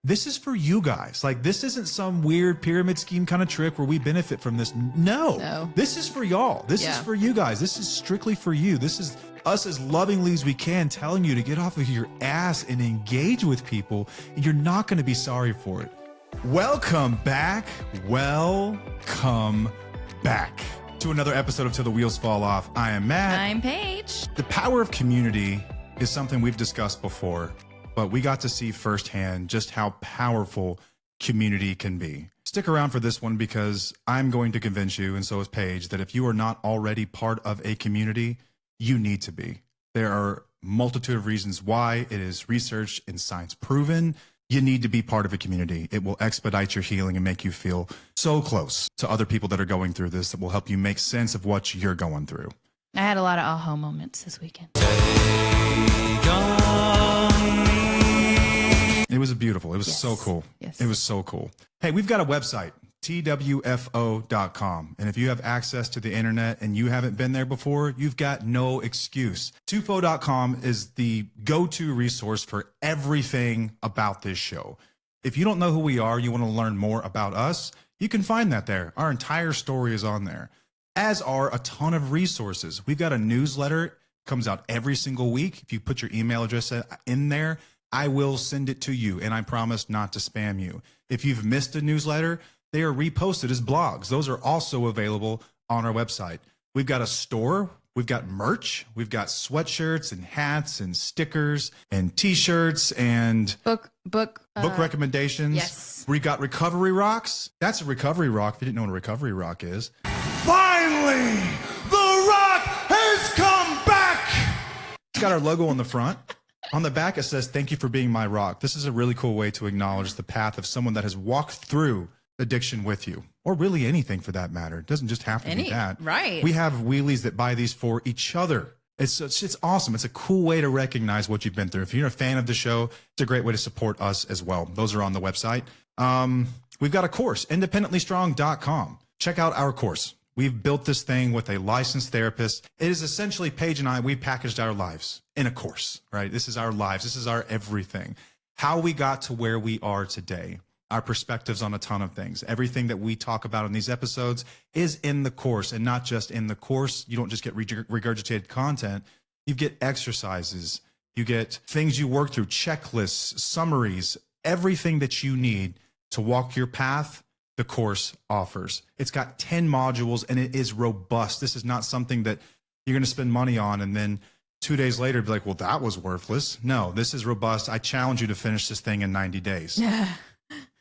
This is for you guys. Like, this isn't some weird pyramid scheme kind of trick where we benefit from this. No. This is for y'all. This is for you guys. This is strictly for you. This is us as lovingly as we can telling you to get off of your ass and engage with people. And you're not going to be sorry for it. Welcome back. Welcome back to another episode of Till the Wheels Fall Off. I am Matt. I'm Paige. The power of community is something we've discussed before, but we got to see firsthand just how powerful community can be. Stick around for this one because I'm going to convince you, and so is Paige, that if you are not already part of a community, you need to be. There are a multitude of reasons why. It is researched and science proven. You need to be part of a community. It will expedite your healing and make you feel so close to other people that are going through this. That will help you make sense of what you're going through. I had a lot of aha moments this weekend. It was beautiful. It was so cool. Yes. It was so cool. Hey, we've got a website, twfo.com. And if you have access to the internet and you haven't been there before, you've got no excuse. twfo.com is the go-to resource for everything about this show. If you don't know who we are, you want to learn more about us, you can find that there. Our entire story is on there, as are a ton of resources. We've got a newsletter, comes out every single week. If you put your email address in there, I will send it to you, and I promise not to spam you. If you've missed a newsletter, they are reposted as blogs. Those are also available on our website. We've got a store. We've got merch. We've got sweatshirts and hats and stickers and T-shirts and book recommendations. Yes. We got recovery rocks. That's a recovery rock. If you didn't know what a recovery rock is. Finally, the Rock has come back. It's got our logo on the front. On the back, it says, "Thank you for being my rock." This is a really cool way to acknowledge the path of someone that has walked through addiction with you, or really anything for that matter. It doesn't just have to be that. Right. We have wheelies that buy these for each other. It's awesome. It's a cool way to recognize what you've been through. If you're a fan of the show, it's a great way to support us as well. Those are on the website. We've got a course, independentlystrong.com. Check out our course. We've built this thing with a licensed therapist. It is essentially Paige and I, we packaged our lives in a course, right? This is our lives. This is our everything. How we got to where we are today. Our perspectives on a ton of things. Everything that we talk about in these episodes is in the course, and not just in the course. You don't just get regurgitated content. You get exercises. You get things you work through, checklists, summaries, everything that you need to walk your path. The course offers. It's got 10 modules and it is robust. This is not something that you're going to spend money on and then 2 days later be like, well, that was worthless. No, this is robust. I challenge you to finish this thing in 90 days.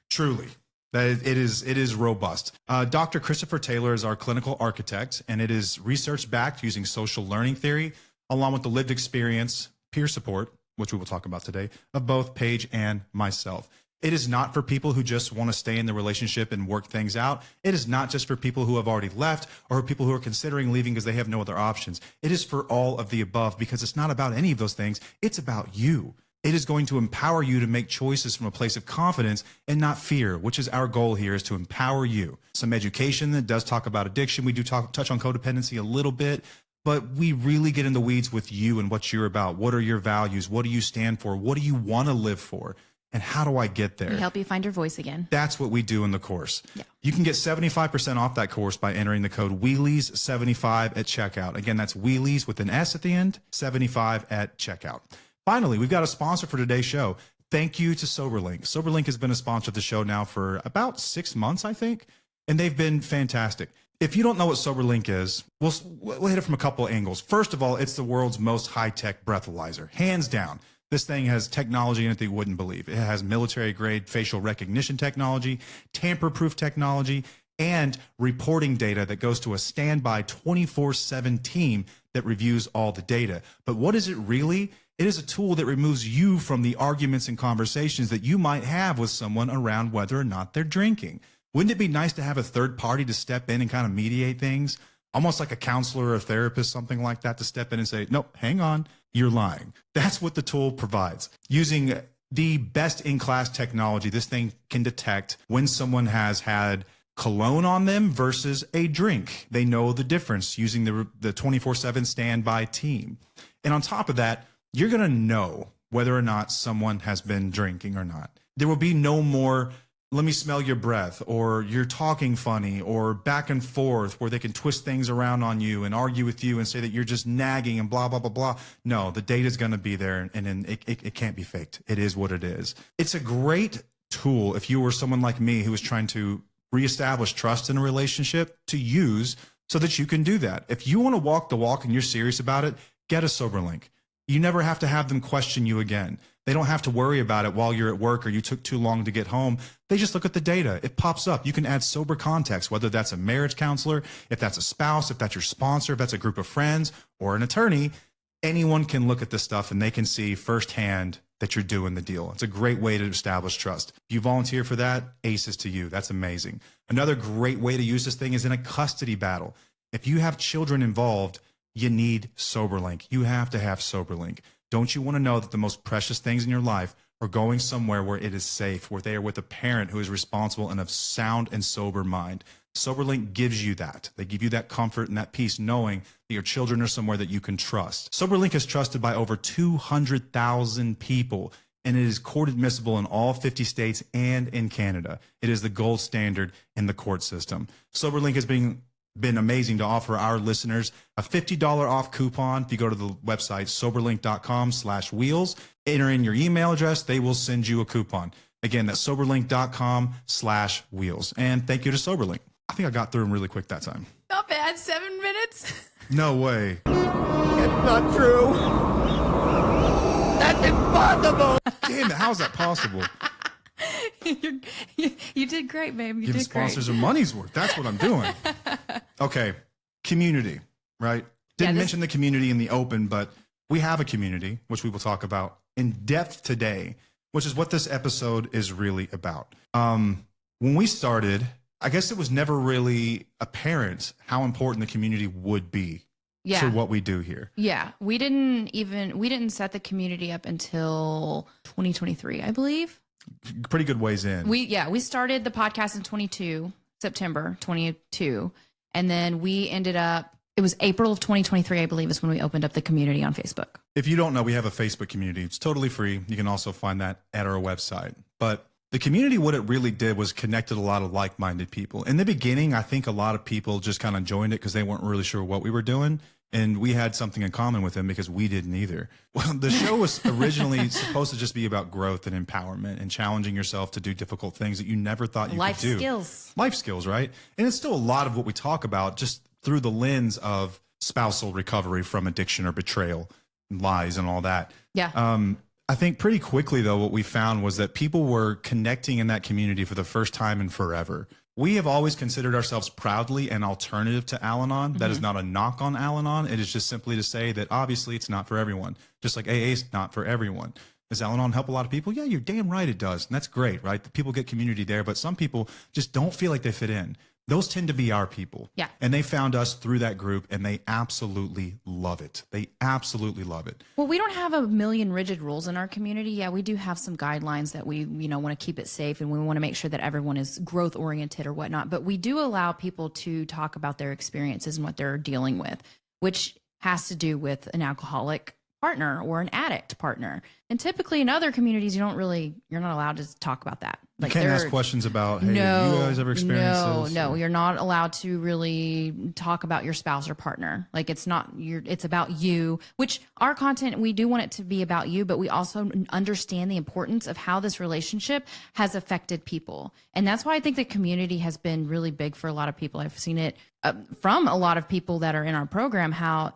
Truly. It is robust. Dr. Christopher Taylor is our clinical architect, and it is research-backed using social learning theory, along with the lived experience, peer support, which we will talk about today, of both Paige and myself. It is not for people who just want to stay in the relationship and work things out. It is not just for people who have already left or people who are considering leaving because they have no other options. It is for all of the above because it's not about any of those things. It's about you. It is going to empower you to make choices from a place of confidence and not fear, which is our goal here, is to empower you. Some education that does talk about addiction. We do touch on codependency a little bit, but we really get in the weeds with you and what you're about. What are your values? What do you stand for? What do you want to live for? And how do I get there? We help you find your voice again. That's what we do in the course. Yeah. You can get 75% off that course by entering the code Wheelies75 at checkout. Again, that's Wheelies with an S at the end, 75 at checkout. Finally, we've got a sponsor for today's show. Thank you to SoberLink. SoberLink has been a sponsor of the show now for about 6 months, I think, and they've been fantastic. If you don't know what SoberLink is, we'll hit it from a couple of angles. First of all, it's the world's most high-tech breathalyzer, hands down. This thing has technology in it that you wouldn't believe. It has military-grade facial recognition technology, tamper-proof technology, and reporting data that goes to a standby 24/7 team that reviews all the data. But what is it really? It is a tool that removes you from the arguments and conversations that you might have with someone around whether or not they're drinking. Wouldn't it be nice to have a third party to step in and kind of mediate things? Almost like a counselor or a therapist, something like that, to step in and say, nope, hang on, you're lying. That's what the tool provides. Using the best-in-class technology, this thing can detect when someone has had cologne on them versus a drink. They know the difference using the 24/7 standby team. And on top of that, you're going to know whether or not someone has been drinking or not. There will be no more, let me smell your breath, or you're talking funny, or back and forth where they can twist things around on you and argue with you and say that you're just nagging and blah, blah, blah, blah. No, the data's going to be there, and it can't be faked. It is what it is. It's a great tool if you were someone like me who was trying to reestablish trust in a relationship to use so that you can do that. If you want to walk the walk and you're serious about it, get a SoberLink. You never have to have them question you again. They don't have to worry about it while you're at work or you took too long to get home. They just look at the data. It pops up. You can add sober context, whether that's a marriage counselor, if that's a spouse, if that's your sponsor, if that's a group of friends or an attorney. Anyone can look at this stuff and they can see firsthand that you're doing the deal. It's a great way to establish trust. If you volunteer for that, aces to you. That's amazing. Another great way to use this thing is in a custody battle. If you have children involved, you need SoberLink. You have to have SoberLink. Don't you want to know that the most precious things in your life are going somewhere where it is safe, where they are with a parent who is responsible and of sound and sober mind? SoberLink gives you that. They give you that comfort and that peace knowing that your children are somewhere that you can trust. SoberLink is trusted by over 200,000 people, and it is court admissible in all 50 states and in Canada. It is the gold standard in the court system. SoberLink has been amazing to offer our listeners a $50 off coupon. If you go to the website soberlink.com/wheels, enter in your email address, they will send you a coupon. Again, that's soberlink.com/wheels. And thank you to SoberLink. I think I got through them really quick that time. Not bad. 7 minutes. No way. It's not true. That's impossible. Damn it, how's that possible? You did great, babe. You Giving did great. sponsors a money's worth. That's what I'm doing. Okay, community, right? Didn't mention the community in the open, but we have a community, which we will talk about in depth today, which is what this episode is really about. When we started, I guess it was never really apparent how important the community would be to what we do here. Yeah, we didn't set the community up until 2023, I believe. Pretty good ways in. We started the podcast in September 22, and then we ended up, it was April of 2023, I believe, is when we opened up the community on Facebook. If you don't know, we have a Facebook community. It's totally free. You can also find that at our website. But the community, what it really did was connected a lot of like-minded people. In the beginning, I think a lot of people just kind of joined it because they weren't really sure what we were doing. And we had something in common with them because we didn't either. Well, the show was originally supposed to just be about growth and empowerment and challenging yourself to do difficult things that you never thought you could do. Life skills, right? And it's still a lot of what we talk about just through the lens of spousal recovery from addiction or betrayal, and lies and all that. Yeah. I think pretty quickly, though, what we found was that people were connecting in that community for the first time in forever. We have always considered ourselves proudly an alternative to Al-Anon. That is not a knock on Al-Anon. It is just simply to say that obviously it's not for everyone. Just like AA is not for everyone. Does Al-Anon help a lot of people? Yeah, you're damn right it does. And that's great, right? People get community there, but some people just don't feel like they fit in. Those tend to be our people. Yeah. And they found us through that group, and they absolutely love it. They absolutely love it. Well, we don't have a million rigid rules in our community. Yeah, we do have some guidelines that we, want to keep it safe, and we want to make sure that everyone is growth oriented or whatnot. But we do allow people to talk about their experiences and what they're dealing with, which has to do with an alcoholic partner or an addict partner. And typically in other communities, you're not allowed to talk about that. You can't ask questions about, hey, have you guys ever experienced this? No, you're not allowed to really talk about your spouse or partner. Like it's about you, which our content, we do want it to be about you, but we also understand the importance of how this relationship has affected people. And that's why I think the community has been really big for a lot of people. I've seen it from a lot of people that are in our program, how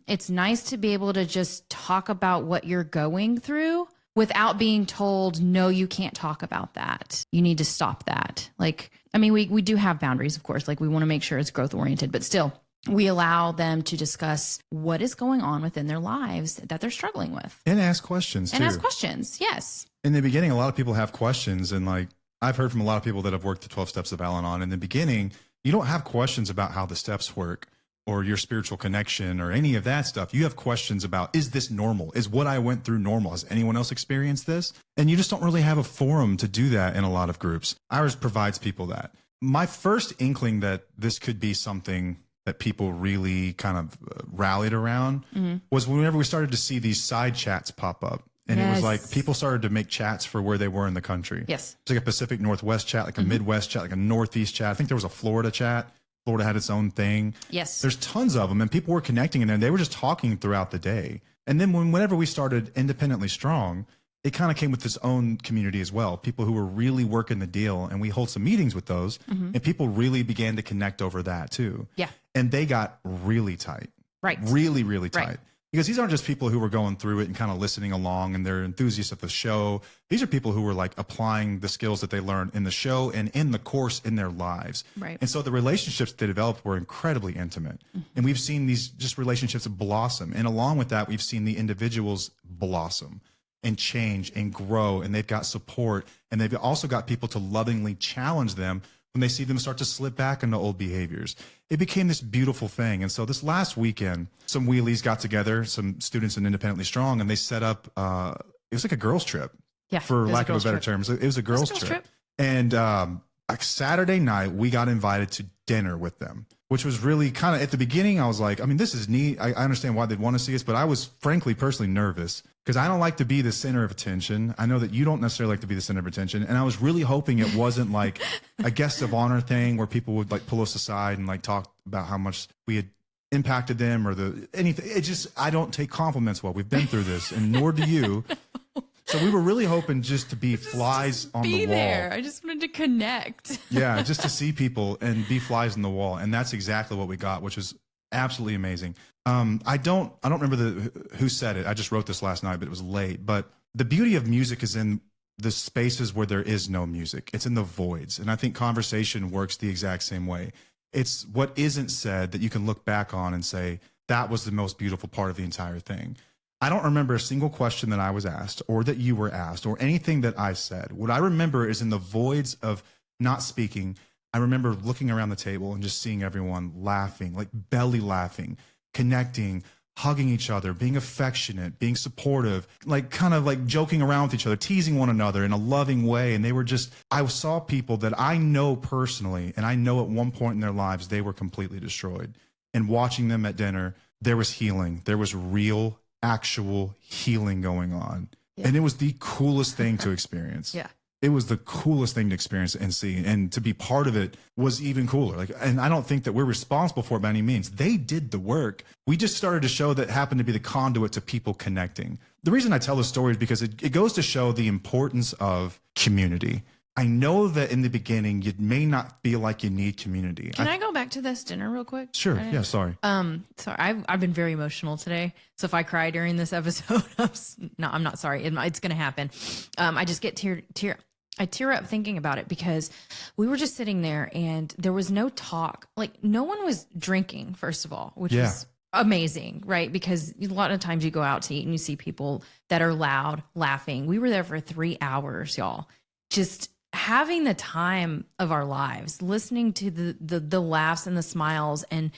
it's nice to be able to just talk about what you're going through without being told, no, you can't talk about that. You need to stop that. Like, I mean, we do have boundaries, of course. Like we want to make sure it's growth oriented, but still we allow them to discuss what is going on within their lives that they're struggling with. And ask questions too. And ask questions, yes. In the beginning, a lot of people have questions, and like I've heard from a lot of people that have worked the 12 steps of Al-Anon. In the beginning, you don't have questions about how the steps work or your spiritual connection or any of that stuff. You have questions about, is this normal? Is what I went through normal? Has anyone else experienced this? And you just don't really have a forum to do that in a lot of groups. Ours provides people that. My first inkling that this could be something that people really kind of rallied around was whenever we started to see these side chats pop up. And it was Yes. like people started to make chats for where they were in the country. Yes. It's like a Pacific Northwest chat, like a Midwest chat, like a Northeast chat. I think there was a Florida chat. Florida had its own thing. Yes. There's tons of them, and people were connecting in there. They were just talking throughout the day. And then whenever we started Independently Strong, it kind of came with its own community as well. People who were really working the deal, and we hold some meetings with those, and people really began to connect over that too. Yeah. And they got really tight. Right. Really, really tight. Right. Because these aren't just people who were going through it and kind of listening along and they're enthusiasts of the show. These are people who were like applying the skills that they learned in the show and in the course in their lives. Right. And so the relationships they developed were incredibly intimate. And we've seen these just relationships blossom. And along with that, we've seen the individuals blossom and change and grow. And they've got support. And they've also got people to lovingly challenge them when they see them start to slip back into old behaviors. It became this beautiful thing. And so this last weekend, some wheelies got together, some students in Independently Strong, and they set up, it was like a girls trip, Yeah, for it was lack a of a girls' better trip. term. So it was a girls' trip. And like Saturday night, we got invited to dinner with them, which was really kind of, at the beginning, I was like, I mean, this is neat. I understand why they'd want to see us, but I was frankly, personally nervous because I don't like to be the center of attention. I know that you don't necessarily like to be the center of attention. And I was really hoping it wasn't like a guest of honor thing where people would like pull us aside and like talk about how much we had impacted them or anything. It just, I don't take compliments well. We've been through this and nor do you. So we were really hoping just to be flies on the wall. I just wanted to connect. Yeah, just to see people and be flies on the wall. And that's exactly what we got, which was absolutely amazing. I don't remember who said it. I just wrote this last night, but it was late. But the beauty of music is in the spaces where there is no music. It's in the voids. And I think conversation works the exact same way. It's what isn't said that you can look back on and say, that was the most beautiful part of the entire thing. I don't remember a single question that I was asked or that you were asked or anything that I said. What I remember is in the voids of not speaking, I remember looking around the table and just seeing everyone laughing, like belly laughing, connecting, hugging each other, being affectionate, being supportive, like kind of like joking around with each other, teasing one another in a loving way. And they were just, I saw people that I know personally, and I know at one point in their lives, they were completely destroyed. And watching them at dinner, there was healing. There was real, actual healing going on. Yeah. And it was the coolest thing to experience. Yeah. It was the coolest thing to experience and see, and to be part of it was even cooler. Like, and I don't think that we're responsible for it by any means. They did the work. We just started a show that happened to be the conduit to people connecting. The reason I tell this story is because it goes to show the importance of community. I know that in the beginning, you may not feel like you need community. Can I go back to this dinner real quick? Sure. Yeah. Sorry. Sorry, I've been very emotional today. So if I cry during this episode, I'm not sorry. It's going to happen. I just get I tear up thinking about it because we were just sitting there and there was no talk. Like no one was drinking, first of all, which is amazing, right? Because a lot of times you go out to eat and you see people that are loud, laughing. We were there for 3 hours, y'all. Just having the time of our lives, listening to the laughs and the smiles, and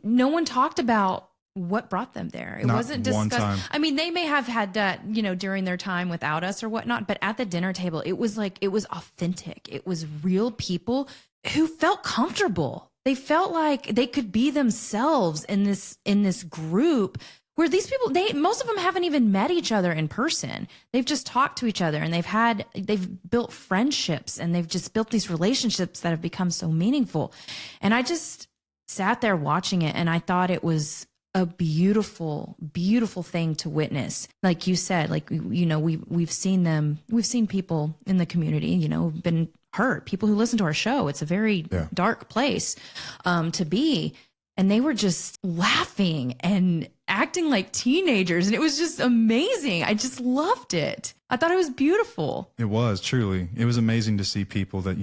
no one talked about what brought them there. It Not wasn't one discussed. time. I mean, they may have had that, during their time without us or whatnot, but at the dinner table, it was authentic. It was real people who felt comfortable. They felt like they could be themselves in this group where these people, most of them haven't even met each other in person. They've just talked to each other and they've built friendships and they've just built these relationships that have become so meaningful. And I just sat there watching it and I thought it was a beautiful, beautiful thing to witness. Like you said, like, we've seen people in the community, been hurt, people who listen to our show. It's a very dark place to be. And they were just laughing and acting like teenagers. And it was just amazing. I just loved it. I thought it was beautiful. It was truly. It was amazing to see people that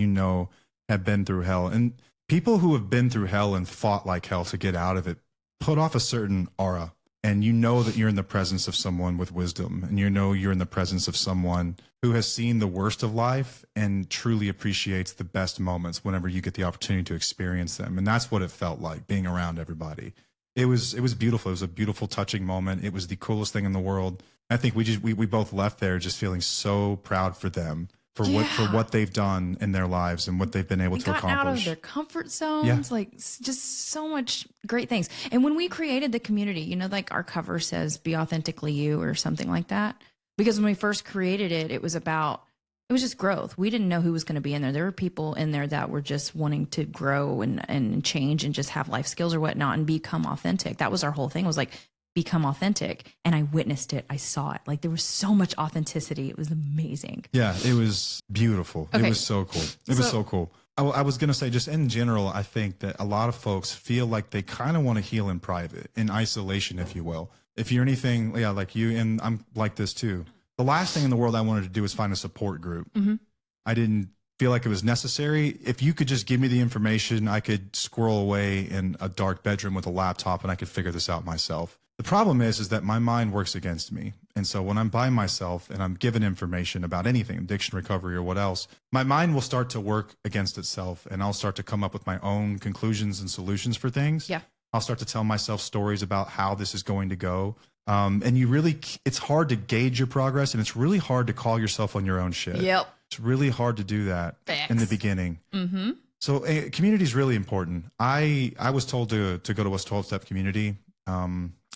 have been through hell. And people who have been through hell and fought like hell to get out of it put off a certain aura. And that you're in the presence of someone with wisdom. And you're in the presence of someone who has seen the worst of life and truly appreciates the best moments whenever you get the opportunity to experience them. And that's what it felt like being around everybody. It was beautiful. It was a beautiful, touching moment. It was the coolest thing in the world. I think we both left there just feeling so proud for them for what they've done in their lives and what they've been able to accomplish. Out of their comfort zones, like just so much great things. And when we created the community, like our cover says, "Be authentically you" or something like that. Because when we first created it, it was just growth. We didn't know who was going to be in there. There were people in there that were just wanting to grow and change and just have life skills or whatnot and become authentic. That was our whole thing, was like, become authentic. And I witnessed it. I saw it. Like, there was so much authenticity. It was amazing. Yeah, it was beautiful. Okay. It was so cool. It was so cool. I was going to say, just in general, I think that a lot of folks feel like they kind of want to heal in private, in isolation, if you will. If you're anything, like you, and I'm like this too. The last thing in the world I wanted to do was find a support group. I didn't feel like it was necessary. If you could just give me the information, I could squirrel away in a dark bedroom with a laptop and I could figure this out myself. The problem is that my mind works against me. And so when I'm by myself and I'm given information about anything, addiction recovery or what else, my mind will start to work against itself and I'll start to come up with my own conclusions and solutions for things. Yeah. I'll start to tell myself stories about how this is going to go. And it's hard to gauge your progress, and it's really hard to call yourself on your own shit. Yep. It's really hard to do that in the beginning. So community is really important. I was told to go to a 12-step community.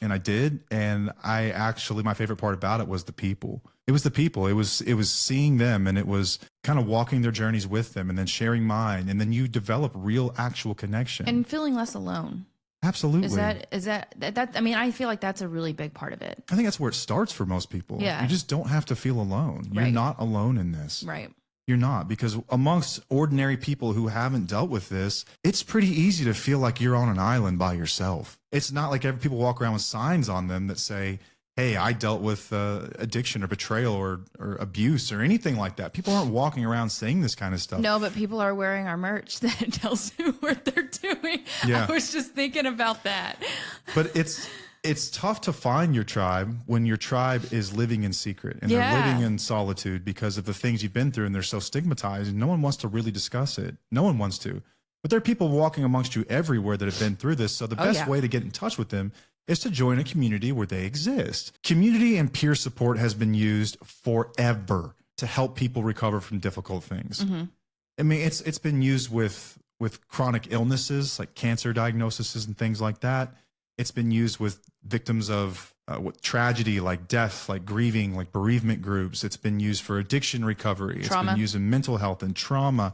And I did. And my favorite part about it was the people. It was the people. It was seeing them, and it was kind of walking their journeys with them and then sharing mine. And then you develop real actual connection. And feeling less alone. Absolutely. Is that, I mean, I feel like that's a really big part of it. I think that's where it starts for most people. Yeah. You just don't have to feel alone. You're Right. not alone in this. Right. You're not, because amongst ordinary people who haven't dealt with this, it's pretty easy to feel like you're on an island by yourself. It's not like people walk around with signs on them that say, hey, I dealt with addiction or betrayal or abuse or anything like that. People aren't walking around saying this kind of stuff. No, but people are wearing our merch that tells you what they're doing. Yeah. I was just thinking about that. But it's tough to find your tribe when your tribe is living in secret and they're living in solitude because of the things you've been through, and they're so stigmatized and no one wants to really discuss it. No one wants to. But there are people walking amongst you everywhere that have been through this. So the best way to get in touch with them is to join a community where they exist. Community and peer support has been used forever to help people recover from difficult things. I mean, it's been used with chronic illnesses like cancer diagnoses and things like that. It's been used with victims of with tragedy, like death, like grieving, like bereavement groups. It's been used for addiction recovery. Trauma. It's been used in mental health and trauma.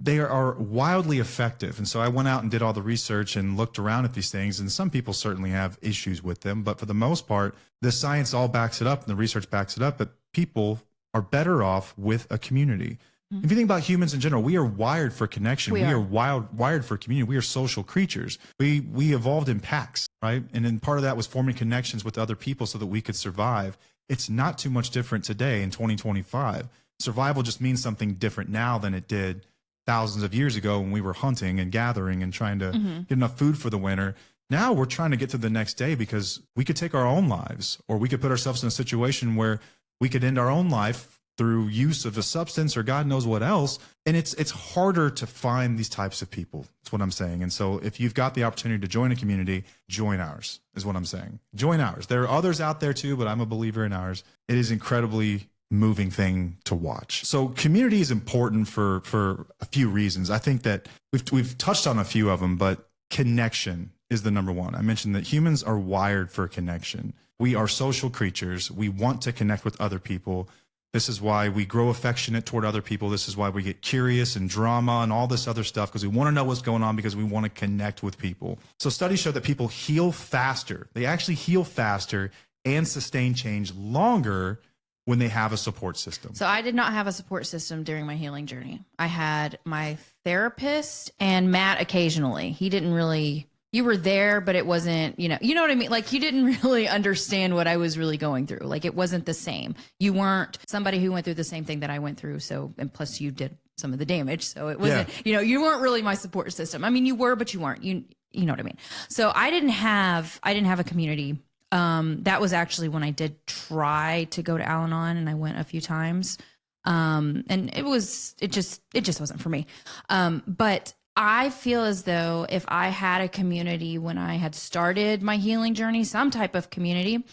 They are wildly effective. And so I went out and did all the research and looked around at these things. And some people certainly have issues with them. But for the most part, the science all backs it up and the research backs it up. But people are better off with a community. If you think about humans in general, we are wired for connection. We are wired for community. We are social creatures. We evolved in packs, right? And then part of that was forming connections with other people so that we could survive. It's not too much different today in 2025. Survival just means something different now than it did thousands of years ago when we were hunting and gathering and trying to get enough food for the winter. Now we're trying to get to the next day because we could take our own lives, or we could put ourselves in a situation where we could end our own life through use of a substance or God knows what else. And it's harder to find these types of people. That's what I'm saying. And so if you've got the opportunity to join a community, join ours is what I'm saying. Join ours. There are others out there too, but I'm a believer in ours. It is incredibly moving thing to watch. So community is important for a few reasons. I think that we've touched on a few of them, but connection is the number one. I mentioned that humans are wired for connection. We are social creatures. We want to connect with other people. This is why we grow affectionate toward other people. This is why we get curious and drama and all this other stuff, because we want to know what's going on, because we want to connect with people. So studies show that people heal faster. They actually heal faster and sustain change longer when they have a support system. So I did not have a support system during my healing journey. I had my therapist and Matt occasionally. He didn't really, you were there, but it wasn't, you know what I mean? Like, you didn't really understand what I was really going through. Like, it wasn't the same. You weren't somebody who went through the same thing that I went through. So, and plus you did some of the damage. So it wasn't, you weren't really my support system. I mean, you were, but you weren't, you know what I mean? So I didn't have a community. That was actually when I did try to go to Al-Anon, and I went a few times. And it just wasn't for me. But I feel as though if I had a community when I had started my healing journey, some type of community,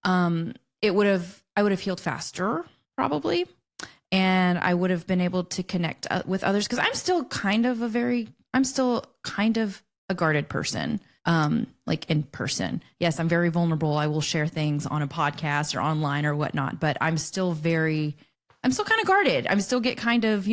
I would have healed faster probably. And I would have been able to connect with others, because I'm still kind of a guarded person. like in person. Yes, I'm very vulnerable. I will share things on a podcast or online or whatnot, but I'm still kind of guarded. I'm still get kind of,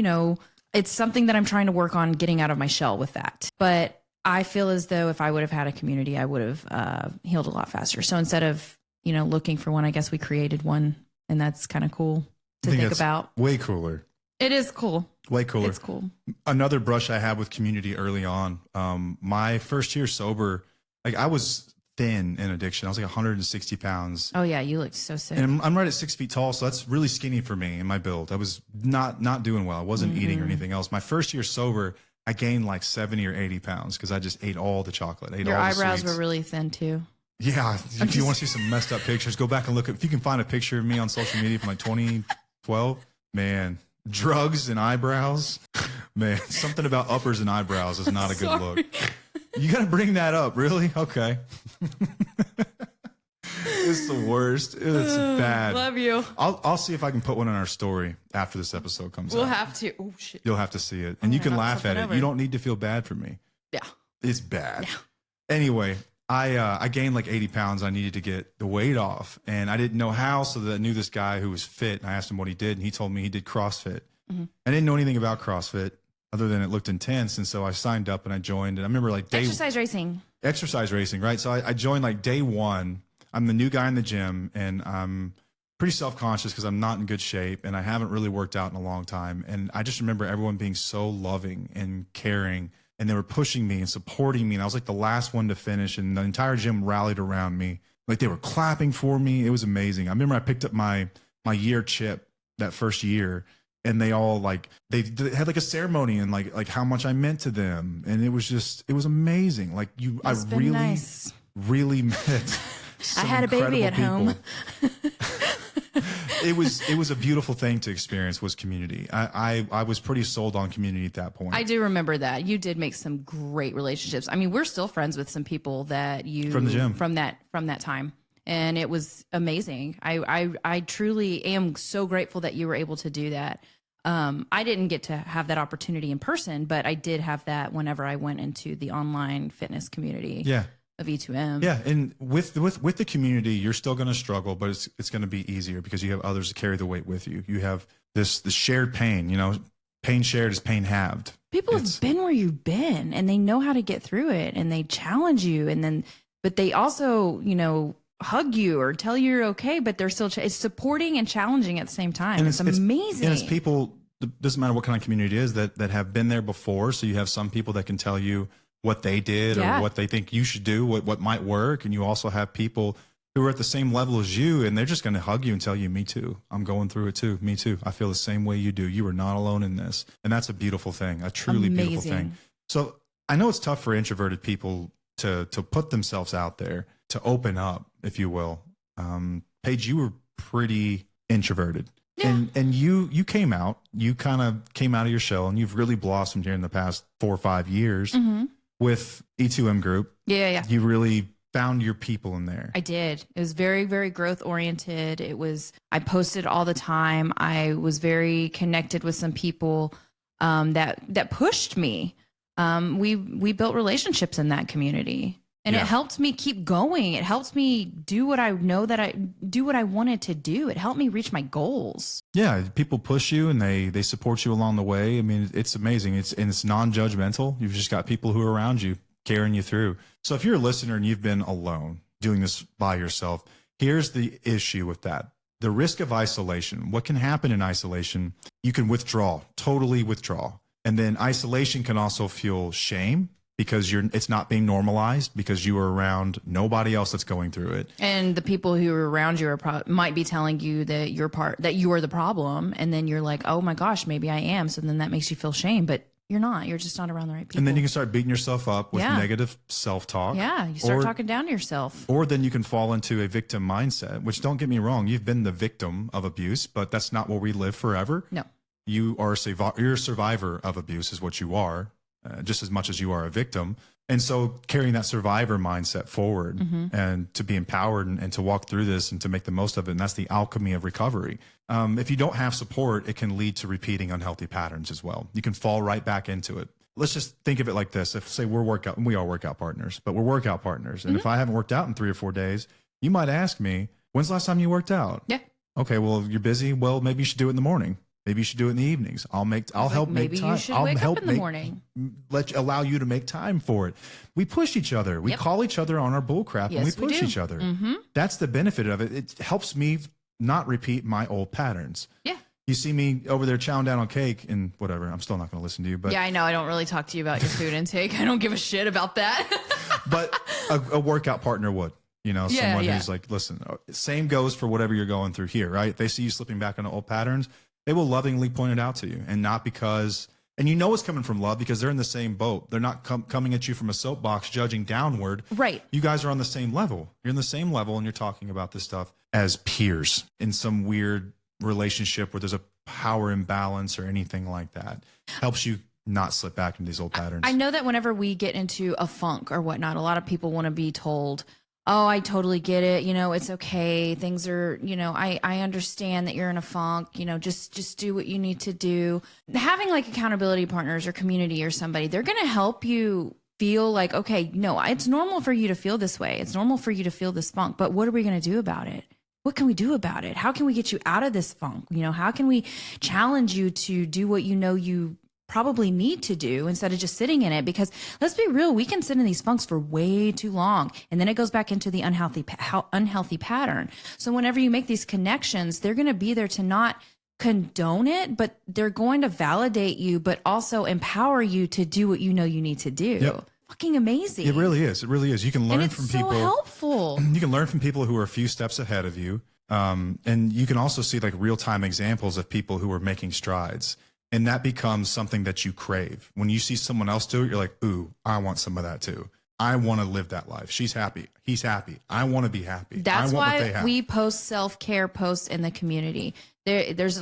it's something that I'm trying to work on getting out of my shell with that. But I feel as though if I would have had a community, I would have healed a lot faster. So instead of, looking for one, I guess we created one, and that's kind of cool to think about. Way cooler. It is cool. Way cooler. It's cool. Another brush I had with community early on, my first year sober, like I was thin in addiction. I was like 160 pounds. Oh yeah, you looked so sick. And I'm right at 6 feet tall, so that's really skinny for me in my build. I was not doing well. I wasn't eating or anything else. My first year sober, I gained like 70 or 80 pounds because I just ate all the chocolate. Your all the eyebrows sweets. were really thin too. Yeah, if you want to see some messed up pictures, go back and look at, if you can find a picture of me on social media from like 2012, man, drugs and eyebrows, man, something about uppers and eyebrows is not a good look. You got to bring that up, really? Okay. It's the worst. It's bad. Love you. I'll see if I can put one on our story after this episode comes out. We'll have to. Oh shit. You'll have to see it, and you can laugh at it. over. You don't need to feel bad for me. Yeah. It's bad. Anyway, I gained like 80 pounds. I needed to get the weight off, and I didn't know how. So that I knew this guy who was fit, and I asked him what he did, and he told me he did CrossFit. I didn't know anything about CrossFit other than it looked intense, and so I signed up and I joined. And I remember like Exercise racing, right? So I joined like day one. I'm the new guy in the gym, and I'm pretty self-conscious because I'm not in good shape, and I haven't really worked out in a long time. And I just remember everyone being so loving and caring, and they were pushing me and supporting me. And I was like the last one to finish, and the entire gym rallied around me. Like they were clapping for me. It was amazing. I remember I picked up my year chip that first year, and they all like, they had like a ceremony and like how much I meant to them. And it was amazing. Like really met I had a baby at home. It was a beautiful thing to experience, was community. I was pretty sold on community at that point. I do remember that. You did make some great relationships. I mean, we're still friends with some people that you from the gym from that time. And it was amazing. I truly am so grateful that you were able to do that. I didn't get to have that opportunity in person, but I did have that whenever I went into the online fitness community. Yeah. Of E2M. Yeah, and with the community, you're still going to struggle, but it's going to be easier because you have others to carry the weight with you. You have this shared pain. Pain shared is pain halved. People have been where you've been, and they know how to get through it, and they challenge you, but they also hug you or tell you you're okay, but they're still it's supporting and challenging at the same time. And it's amazing. And it's people. It doesn't matter what kind of community it is that have been there before. So you have some people that can tell you what they did or what they think you should do, what might work. And you also have people who are at the same level as you, and they're just going to hug you and tell you, me too. I'm going through it too. Me too. I feel the same way you do. You are not alone in this. And that's a beautiful thing, a truly beautiful thing. So I know it's tough for introverted people to put themselves out there, to open up, if you will. Paige, you were pretty introverted. Yeah. And you came out, you kind of came out of your shell, and you've really blossomed here in the past 4 or 5 years. With E2M Group. Yeah. You really found your people in there. I did. It was very, very growth oriented. I posted all the time. I was very connected with some people that pushed me. We built relationships in that community, and it helped me keep going. It helped me do what I wanted to do. It helped me reach my goals. Yeah, people push you and they support you along the way. I mean, it's amazing. It's non-judgmental. You've just got people who are around you carrying you through. So if you're a listener and you've been alone doing this by yourself, here's the issue with that. The risk of isolation. What can happen in isolation? You can totally withdraw. And then isolation can also fuel shame, because it's not being normalized, because you are around nobody else that's going through it. And the people who are around you might be telling you that that you are the problem. And then you're like, oh my gosh, maybe I am. So then that makes you feel shame, but you're not. You're just not around the right people. And then you can start beating yourself up with negative self-talk. Yeah, you start talking down to yourself. Or then you can fall into a victim mindset, which, don't get me wrong, you've been the victim of abuse, but that's not where we live forever. No. You're a survivor of abuse is what you are. Just as much as you are a victim. And so carrying that survivor mindset forward and to be empowered and to walk through this and to make the most of it. And that's the alchemy of recovery. If you don't have support, it can lead to repeating unhealthy patterns as well. You can fall right back into it. let's just think of it like this. If say we're workout, and we are workout partners, but we're workout partners. And if I haven't worked out in 3 or 4 days, you might ask me, when's the last time you worked out? Yeah. Okay, well, you're busy. Well, maybe you should do it in the morning. Maybe you should do it in the evenings. I'll help make time. Maybe you should I'll wake help up in the morning. allow you to make time for it. We push each other. We call each other on our bull crap, and we Yes, we push do. each other. That's the benefit of it. It helps me not repeat my old patterns. Yeah. You see me over there chowing down on cake and whatever. I'm still not going to listen to you, but Yeah, I know. I don't really talk to you about your food intake. I don't give a shit about that. but a workout partner would. You know, Yeah, someone yeah. who's like, listen, same goes for whatever you're going through here, right? They see you slipping back into old patterns, they will lovingly point it out to you, and not because, and you know it's coming from love because they're in the same boat. They're not coming at you from a soapbox, judging downward. Right. You guys are on the same level. You're in the same level, and you're talking about this stuff as peers in some weird relationship where there's a power imbalance or anything like that. Helps you not slip back into these old patterns. I know that whenever we get into a funk or whatnot, a lot of people want to be told, oh, I totally get it. You know, it's okay. Things are, you know, I understand that you're in a funk, you know, just do what you need to do. Having like accountability partners or community or somebody, they're going to help you feel like, okay, no, it's normal for you to feel this way. It's normal for you to feel this funk, but what are we going to do about it? What can we do about it? How can we get you out of this funk? You know, how can we challenge you to do what you know you probably need to do instead of just sitting in it? Because let's be real, we can sit in these funks for way too long, and then it goes back into the unhealthy pattern. So whenever you make these connections, they're going to be there to not condone it, but they're going to validate you, but also empower you to do what you know you need to do. Yep. Fucking amazing. It really is. It really is. You can learn and it's from so people. helpful. You can learn from people who are a few steps ahead of you. And you can also see like real time examples of people who are making strides. And that becomes something that you crave. When you see someone else do it, you're like, ooh, I want some of that too. I want to live that life. She's happy. He's happy. I want to be happy. That's I want what they why have. we post self-care posts in the community. There's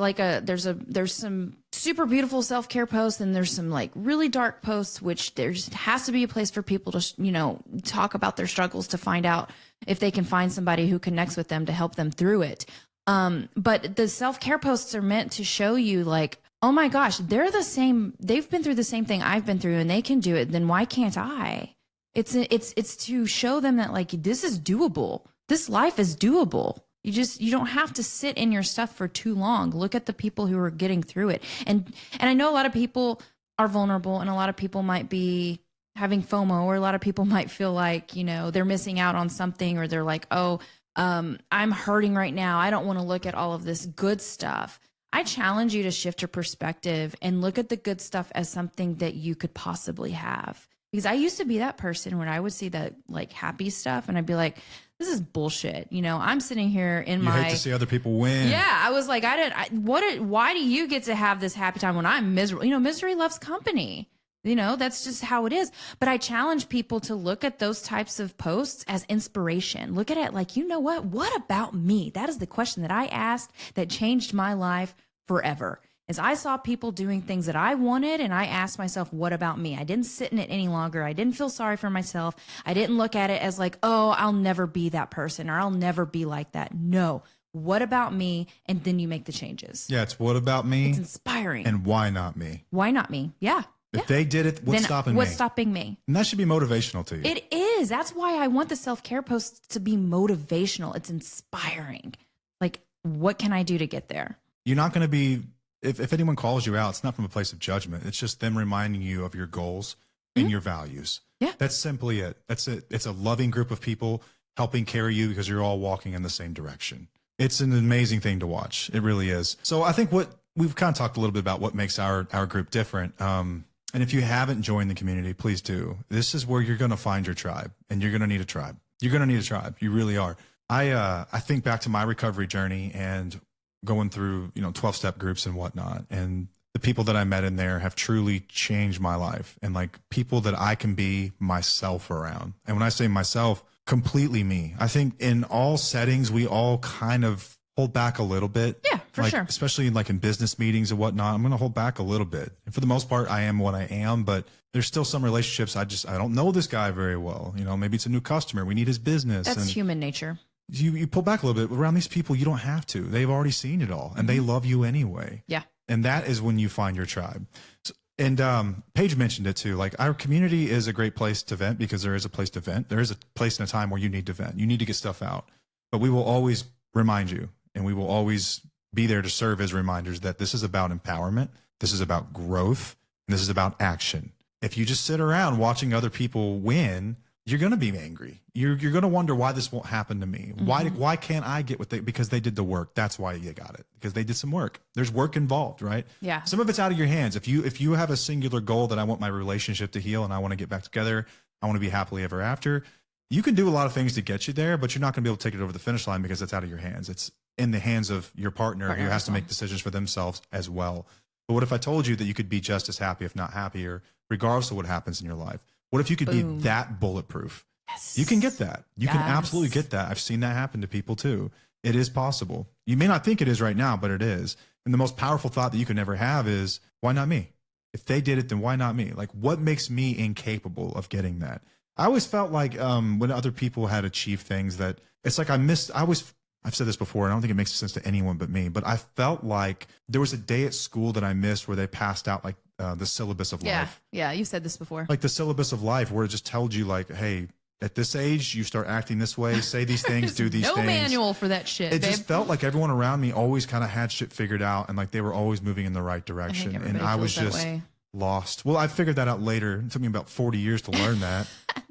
some super beautiful self-care posts, and there's some like really dark posts, which has to be a place for people to, you know, talk about their struggles to find out if they can find somebody who connects with them to help them through it. But the self-care posts are meant to show you like, oh my gosh, they're the same. They've been through the same thing I've been through, and they can do it. Then why can't I? It's to show them that like, this is doable. This life is doable. You don't have to sit in your stuff for too long. Look at the people who are getting through it. And I know a lot of people are vulnerable, and a lot of people might be having FOMO, or a lot of people might feel like, you know, they're missing out on something, or they're like, oh, I'm hurting right now. I don't want to look at all of this good stuff. I challenge you to shift your perspective and look at the good stuff as something that you could possibly have. Because I used to be that person when I would see that like happy stuff, and I'd be like, this is bullshit. You know, I'm sitting here in you my. hate to see other people win. Yeah, I was like, why do you get to have this happy time when I'm miserable? You know, misery loves company. You know, that's just how it is. But I challenge people to look at those types of posts as inspiration. Look at it like, you know what about me? That is the question that I asked that changed my life forever. As I saw people doing things that I wanted, and I asked myself, what about me? I didn't sit in it any longer. I didn't feel sorry for myself. I didn't look at it as like, oh, I'll never be that person, or I'll never be like that. No. What about me? And then you make the changes. Yeah, it's what about me? It's inspiring. And why not me? Why not me? Yeah. If they did it, what's Then stopping what's me? stopping me? And that should be motivational to you. It is. That's why I want the self-care posts to be motivational. It's inspiring. Like, what can I do to get there? You're not going to be, if anyone calls you out, it's not from a place of judgment. It's just them reminding you of your goals and your values. Yeah. That's simply it. That's it. It's a loving group of people helping carry you because you're all walking in the same direction. It's an amazing thing to watch. It really is. So I think we've kind of talked a little bit about what makes our group different. And if you haven't joined the community, please do. This is where you're going to find your tribe, and you're going to need a tribe. You're going to need a tribe. You really are. I think back to my recovery journey and going through, 12-step groups and whatnot. And the people that I met in there have truly changed my life, and like people that I can be myself around. And when I say myself, completely me. I think in all settings, we all kind of hold back a little bit. Yeah, for sure. Especially like in business meetings and whatnot, I'm going to hold back a little bit. And for the most part, I am what I am, but there's still some relationships I don't know this guy very well. Maybe it's a new customer. We need his business. That's and human nature. you pull back a little bit. Around these people, you don't have to. They've already seen it all, and they love you anyway. Yeah. And that is when you find your tribe. So And Paige mentioned it too. Like, our community is a great place to vent because there is a place to vent. There is a place and a time where you need to vent. You need to get stuff out. But we will always remind you, and we will always be there to serve as reminders that this is about empowerment. This is about growth. And this is about action. If you just sit around watching other people win, you're going to be angry. You're going to wonder why this won't happen to me. Why can't I get what they, because they did the work. That's why you got it, because they did some work. There's work involved, right? Yeah. Some of it's out of your hands. If you have a singular goal that I want my relationship to heal and I want to get back together, I want to be happily ever after, you can do a lot of things to get you there, but you're not going to be able to take it over the finish line because it's out of your hands. It's in the hands of your partner who has to make decisions for themselves as well. But what if I told you that you could be just as happy, if not happier, regardless of what happens in your life? What if you could be that bulletproof? Yes. You can get that. You can absolutely get that. I've seen that happen to people too. It is possible. You may not think it is right now, but it is. And the most powerful thought that you can never have is, why not me? If they did it, then why not me? Like, what makes me incapable of getting that? I always felt like when other people had achieved things that it's like I've said this before, and I don't think it makes sense to anyone but me, but I felt like there was a day at school that I missed where they passed out like the syllabus of life. Yeah, you said this before. Like the syllabus of life, where it just told you like, hey, at this age, you start acting this way, say these things, do these no things. No manual for that shit, It babe. just felt like everyone around me always kind of had shit figured out, and like they were always moving in the right direction. And I was just lost. Well, I figured that out later. It took me about 40 years to learn that.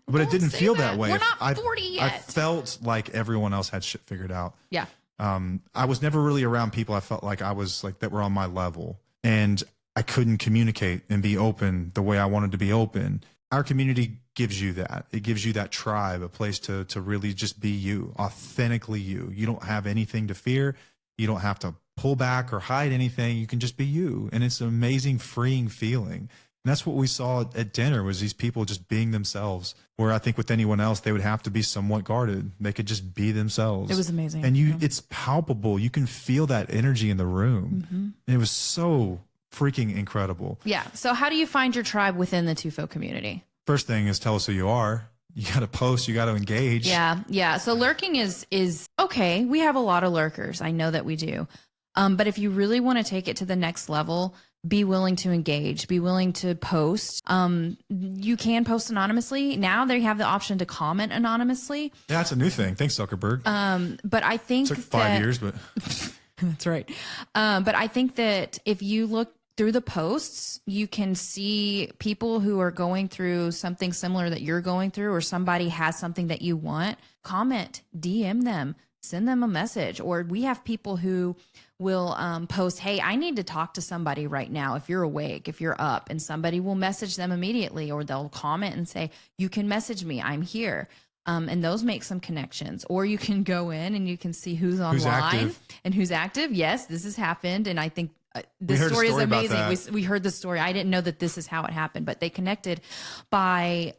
But it didn't feel that way. We're not 40 yet. I felt like everyone else had shit figured out. Yeah. I was never really around people I felt like I was like that were on my level, and I couldn't communicate and be open the way I wanted to be open. Our community gives you that. It gives you that tribe, a place to really just be you, authentically you. You don't have anything to fear. You don't have to pull back or hide anything. You can just be you. And it's an amazing, freeing feeling. And that's what we saw at dinner, was these people just being themselves, where I think with anyone else, they would have to be somewhat guarded. They could just be themselves. It was amazing. And it's palpable. You can feel that energy in the room. And it was so freaking incredible. Yeah. So how do you find your tribe within the TUFO community? First thing is, tell us who you are. You got to post, you got to engage. Yeah. So lurking is okay. We have a lot of lurkers. I know that we do. But if you really want to take it to the next level, be willing to engage, be willing to post. You can post anonymously. Now they have the option to comment anonymously. Yeah, that's a new thing. Thanks, Zuckerberg. But I think it took 5 years, but that's right. But I think that if you look through the posts, you can see people who are going through something similar that you're going through, or somebody has something that you want. Comment, DM them, send them a message. Or we have people who will post, hey, I need to talk to somebody right now. If you're awake, if you're up, and somebody will message them immediately, or they'll comment and say, you can message me, I'm here. And those make some connections. Or you can go in and you can see who's online and who's active. Yes, this has happened. And I think this story is amazing. We heard the story. I didn't know that this is how it happened, but they connected by,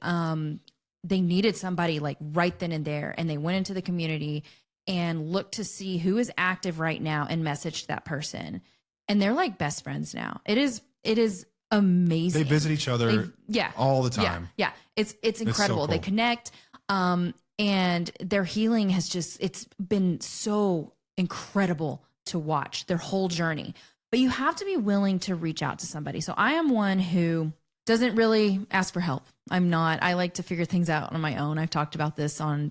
they needed somebody like right then and there. And they went into the community and looked to see who is active right now and messaged that person. And they're like best friends now. It is amazing. They visit each other all the time. Yeah. It's incredible. So cool. They connect. And their healing has it's been so incredible to watch their whole journey. But you have to be willing to reach out to somebody. So I am one who doesn't really ask for help. I like to figure things out on my own. I've talked about this on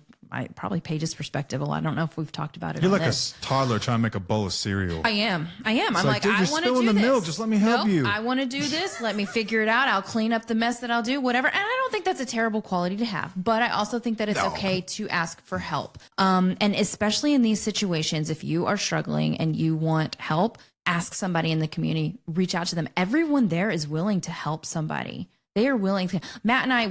probably Paige's perspective a lot. I don't know if we've talked about it. You're like a toddler trying to make a bowl of cereal. I am. I'm like, dude, I want to do this. The milk. Just let me help you. I want to do this. Let me figure it out. I'll clean up the mess that I'll do, whatever. And I don't think that's a terrible quality to have, but I also think that it's okay to ask for help. And especially in these situations, if you are struggling and you want help, ask somebody in the community, reach out to them. Everyone there is willing to help somebody. They are willing to. Matt and I,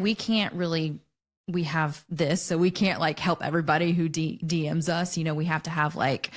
we have this, so we can't like help everybody who DMs us. You know, we have to have like,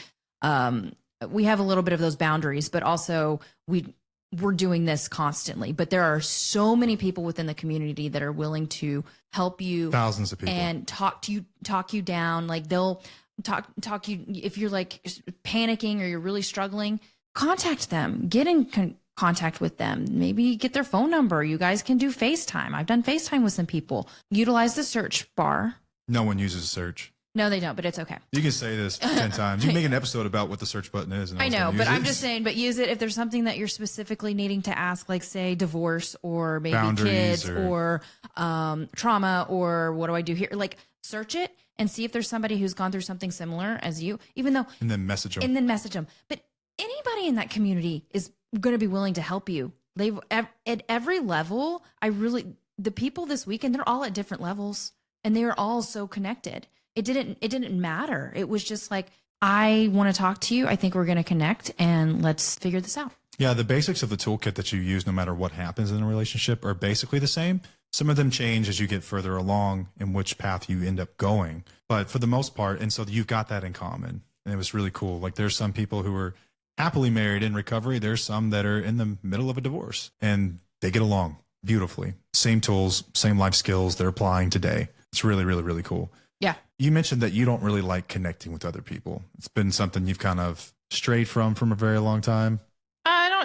we have a little bit of those boundaries, but also we're doing this constantly. But there are so many people within the community that are willing to help you. Thousands of people. And talk you down. Like they'll talk you, if you're like panicking or you're really struggling, contact them, get in contact with them, maybe get their phone number. You guys can do FaceTime. I've done FaceTime with some people. Utilize the search bar. No one uses search. No, they don't, but it's okay. You can say this 10 times. You can make an episode about what the search button is. And I know, gonna but use I'm it. just saying, but use it if there's something that you're specifically needing to ask, like say divorce or maybe Boundaries kids or trauma or what do I do here? Like search it and see if there's somebody who's gone through something similar as you, even though, And then message them. and then message them. But anybody in that community is going to be willing to help you. They've at every level. The people this weekend, they're all at different levels and they are all so connected. It didn't matter. It was just like, I want to talk to you. I think we're going to connect and let's figure this out. Yeah, the basics of the toolkit that you use no matter what happens in a relationship are basically the same. Some of them change as you get further along in which path you end up going. But for the most part, and so you've got that in common. And it was really cool. Like there's some people who are happily married in recovery. There's some that are in the middle of a divorce and they get along beautifully. Same tools, same life skills they're applying today. It's really, really, really cool. Yeah. You mentioned that you don't really like connecting with other people. It's been something you've kind of strayed from a very long time.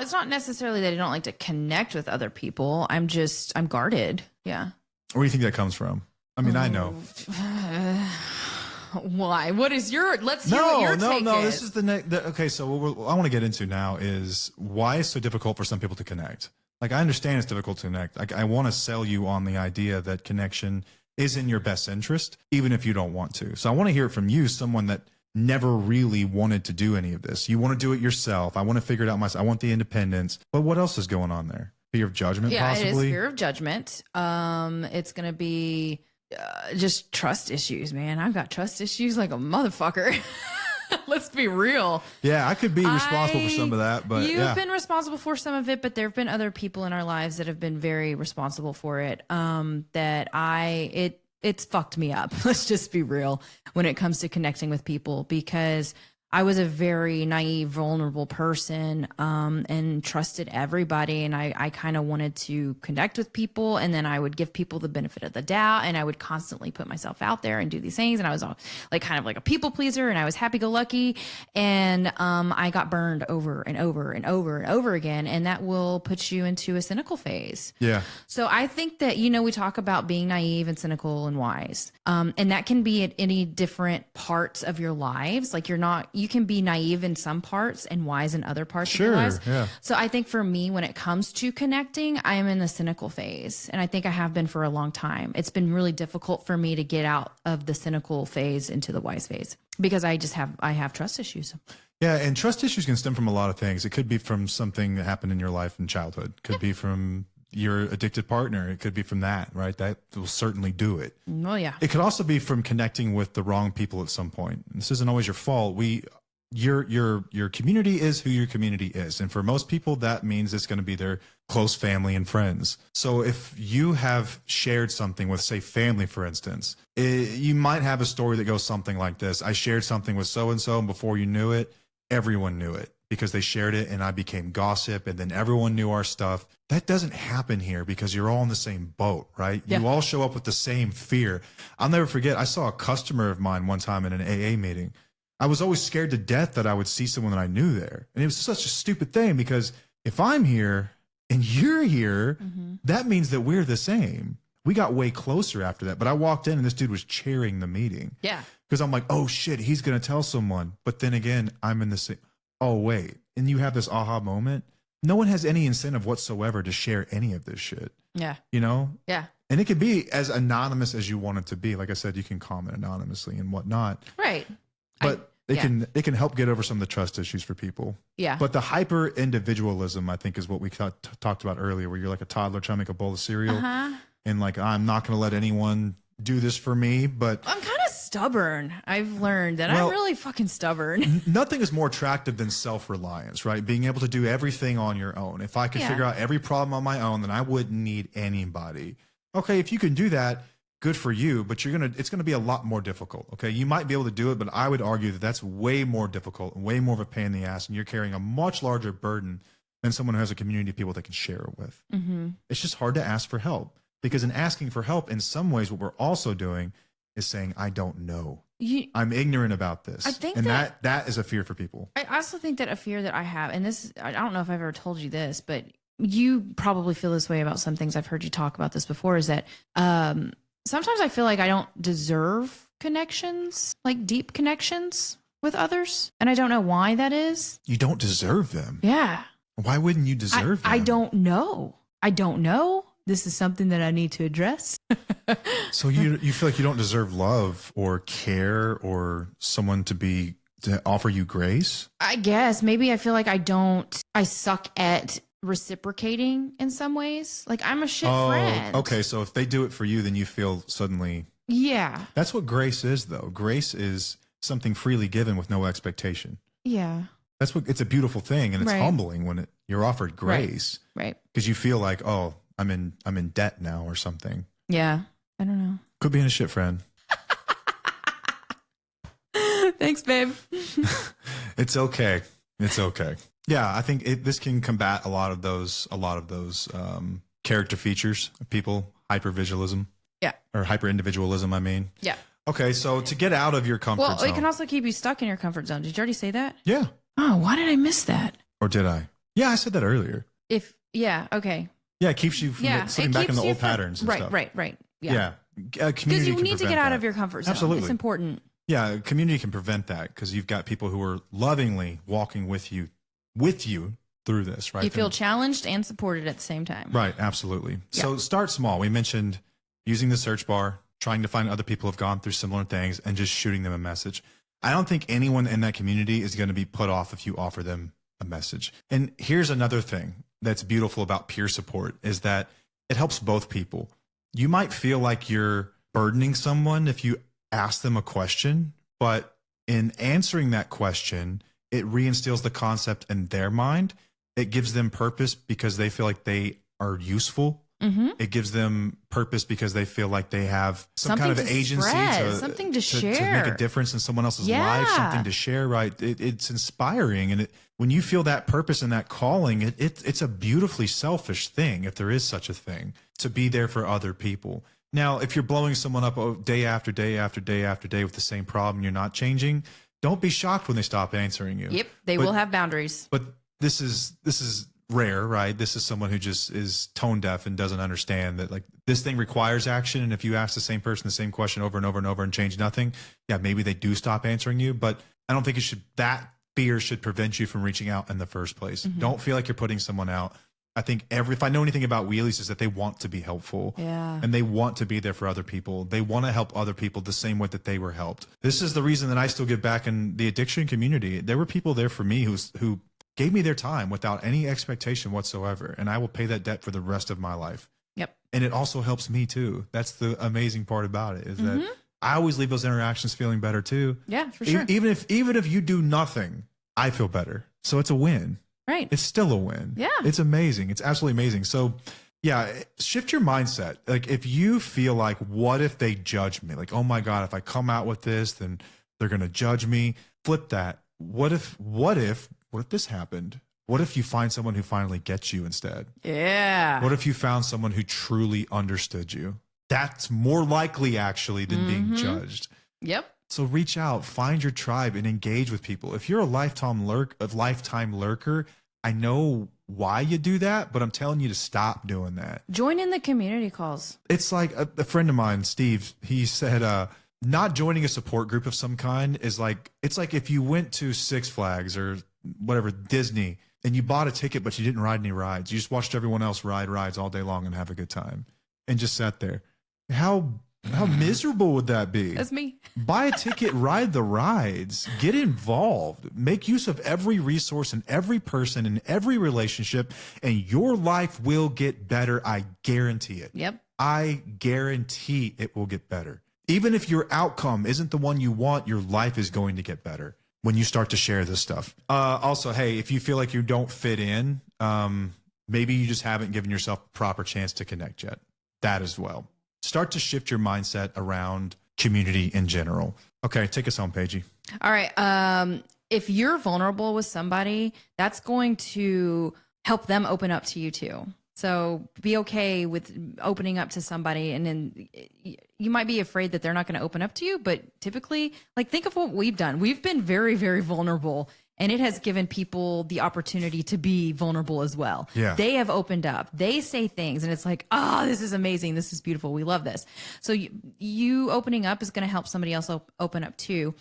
It's not necessarily that I don't like to connect with other people. I'm guarded. Yeah. Where do you think that comes from? I mean, I know. Why? What is let's hear what your take is. This is okay. So what I want to get into now is why it's so difficult for some people to connect. Like, I understand it's difficult to connect. Like, I want to sell you on the idea that connection is in your best interest, even if you don't want to. So I want to hear it from you, someone that never really wanted to do any of this. You want to do it yourself. I want to figure it out myself. I want the independence. But what else is going on there? Fear of judgment, possibly? Yeah, it is fear of judgment. It's going to be just trust issues, man. I've got trust issues like a motherfucker. Let's be real. Yeah, I could be responsible for some of that, but you've been responsible for some of it, but there have been other people in our lives that have been very responsible for it. It's fucked me up. Let's just be real when it comes to connecting with people, because I was a very naive, vulnerable person, and trusted everybody. And I kind of wanted to connect with people, and then I would give people the benefit of the doubt, and I would constantly put myself out there and do these things. And I was like kind of like a people pleaser, and I was happy-go-lucky. And I got burned over and over and over and over again. And that will put you into a cynical phase. Yeah. So I think that, we talk about being naive and cynical and wise. And that can be at any different parts of your lives. Like you can be naive in some parts and wise in other parts of your lives. Yeah. So I think for me, when it comes to connecting, I am in the cynical phase. And I think I have been for a long time. It's been really difficult for me to get out of the cynical phase into the wise phase because I have trust issues. Yeah, and trust issues can stem from a lot of things. It could be from something that happened in your life in childhood. It could be from your addicted partner. It could be from that, right? That will certainly do it. Oh, yeah. It could also be from connecting with the wrong people at some point. This isn't always your fault. Your community is who your community is. And for most people, that means it's going to be their close family and friends. So if you have shared something with, say, family, for instance, you might have a story that goes something like this. I shared something with so-and-so, and before you knew it, everyone knew it because they shared it, and I became gossip, and then everyone knew our stuff. That doesn't happen here because you're all in the same boat, right? Yeah. You all show up with the same fear. I'll never forget, I saw a customer of mine one time in an AA meeting. I was always scared to death that I would see someone that I knew there. And it was such a stupid thing because if I'm here and you're here, that means that we're the same. We got way closer after that. But I walked in and this dude was chairing the meeting. Yeah. Because I'm like, oh shit, he's going to tell someone. But then again, I'm in the same. Oh, wait. And you have this aha moment. No one has any incentive whatsoever to share any of this shit. Yeah. Yeah. And it could be as anonymous as you want it to be. Like I said, you can comment anonymously and whatnot. Right. But it can help get over some of the trust issues for people. Yeah. But the hyper individualism, I think, is what we talked about earlier, where you're like a toddler trying to make a bowl of cereal. And like, I'm not going to let anyone do this for me. But I'm kind of stubborn. I've learned that I'm really fucking stubborn. Nothing is more attractive than self-reliance, right? Being able to do everything on your own. If I could figure out every problem on my own, then I wouldn't need anybody. Okay, if you can do that, good for you, but it's gonna be a lot more difficult. Okay, you might be able to do it, but I would argue that that's way more difficult and way more of a pain in the ass, and you're carrying a much larger burden than someone who has a community of people they can share it with. It's just hard to ask for help, because in asking for help, in some ways, what we're also doing is saying, I don't know. I'm ignorant about this. I think that is a fear for people. I also think that a fear that I have, and this, I don't know if I've ever told you this, but you probably feel this way about some things. I've heard you talk about this before, is that sometimes I feel like I don't deserve connections, like deep connections with others. And I don't know why that is. You don't deserve them. Yeah. Why wouldn't you deserve them? I don't know. I don't know. This is something that I need to address. So you feel like you don't deserve love or care or someone to offer you grace? I guess maybe I feel like I suck at reciprocating in some ways. Like I'm a shit friend. Okay. So if they do it for you, then you feel suddenly. Yeah. That's what grace is, though. Grace is something freely given with no expectation. Yeah. That's what it's a beautiful thing, and it's Right. humbling when you're offered grace Right. because you feel like, oh, I'm in debt now or something. Yeah. I don't know. Could be in a shit friend. Thanks, babe. It's okay. It's okay. Yeah, I think this can combat a lot of those character features of people, hypervisualism. Yeah. Or hyper-individualism, I mean. Yeah. Okay, so to get out of your comfort Well, zone. it can also keep you stuck in your comfort zone. Did you already say that? Yeah. Oh, why did I miss that? Or did I? Yeah, I said that earlier. Okay. Yeah, it keeps you from slipping back into old patterns and stuff. Right. Yeah. Yeah. Because Community you can need to prevent get out that. of your comfort zone. Absolutely. It's important. Yeah, community can prevent that because you've got people who are lovingly walking with you through this, right? You feel challenged and supported at the same time. Right, absolutely. Yeah. So start small. We mentioned using the search bar, trying to find other people who have gone through similar things and just shooting them a message. I don't think anyone in that community is going to be put off if you offer them a message. And here's another thing that's beautiful about peer support is that it helps both people. You might feel like you're burdening someone if you ask them a question, but in answering that question, it reinstills the concept in their mind. It gives them purpose because they feel like they are useful. Mm-hmm. It gives them purpose because they feel like they have some Something kind of to agency spread, something to to make share. a difference in someone else's Yeah. life, something to share, right? It's inspiring. And when you feel that purpose and that calling, it's a beautifully selfish thing, if there is such a thing, to be there for other people. Now, if you're blowing someone up day after day after day after day with the same problem, you're not changing, don't be shocked when they stop answering you. Yep. They will have boundaries. But this is rare, right? This is someone who just is tone deaf and doesn't understand that like this thing requires action. And if you ask the same person the same question over and over and over and change nothing, yeah, maybe they do stop answering you. But I don't think that fear should prevent you from reaching out in the first place. Mm-hmm. Don't feel like you're putting someone out. I think if I know anything about wheelies is that they want to be helpful. Yeah. And they want to be there for other people. They want to help other people the same way that they were helped. This is the reason that I still give back in the addiction community. There were people there for me who gave me their time without any expectation whatsoever. And I will pay that debt for the rest of my life. Yep. And it also helps me too. That's the amazing part about it is that I always leave those interactions feeling better too. Yeah, for sure. Even if you do nothing, I feel better. So it's a win. Right. It's still a win. Yeah. It's amazing. It's absolutely amazing. So yeah, shift your mindset. Like if you feel like, what if they judge me? Like, oh my God, if I come out with this, then they're going to judge me. Flip that. What if this happened? What if you find someone who finally gets you instead? Yeah. What if you found someone who truly understood you? That's more likely actually than being judged. Yep. So reach out, find your tribe, and engage with people. If you're a lifetime lurker, I know why you do that, but I'm telling you to stop doing that. Join in the community calls. It's like a friend of mine, Steve, he said, not joining a support group of some kind is like, it's like if you went to Six Flags or whatever, Disney, and you bought a ticket, but you didn't ride any rides. You just watched everyone else ride rides all day long and have a good time and just sat there. How miserable would that be? That's me. Buy a ticket, ride the rides, get involved, make use of every resource and every person and every relationship, and your life will get better. I guarantee it. Yep. I guarantee it will get better. Even if your outcome isn't the one you want, your life is going to get better when you start to share this stuff. Also, hey, if you feel like you don't fit in, maybe you just haven't given yourself a proper chance to connect yet. That as well. Start to shift your mindset around community in general. Okay, take us home, Paigey. All right. If you're vulnerable with somebody, that's going to help them open up to you too. So be okay with opening up to somebody, and then you might be afraid that they're not going to open up to you. But typically, like, think of what we've done. We've been very, very vulnerable, And it has given people the opportunity to be vulnerable as well. Yeah. They have opened up. They say things and it's like, oh, this is amazing. This is beautiful. We love this. So you opening up is going to help somebody else open up too.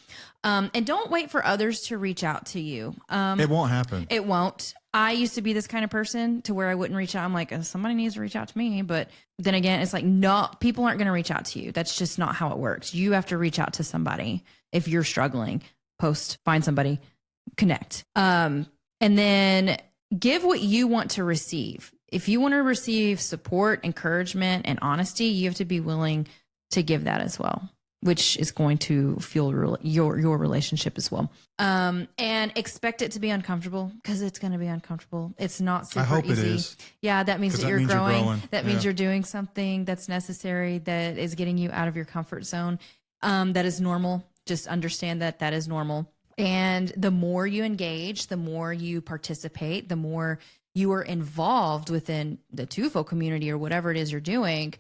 And don't wait for others to reach out to you. It won't happen. It won't. I used to be this kind of person to where I wouldn't reach out. I'm like, somebody needs to reach out to me. But then again, it's like, no, people aren't going to reach out to you. That's just not how it works. You have to reach out to somebody. If you're struggling, post, find somebody, connect. And then give what you want to receive. If you want to receive support, encouragement, and honesty, you have to be willing to give that as well, which is going to fuel your relationship as well. And expect it to be uncomfortable, because it's going to be uncomfortable. It's not super easy. I hope it is. Yeah, that means 'Cause that that you're means you're growing. growing. That means Yeah. you're doing something that's necessary, that is getting you out of your comfort zone. That is normal. Just understand that that is normal. And the more you engage, the more you participate, the more you are involved within the TUFO community or whatever it is you're doing,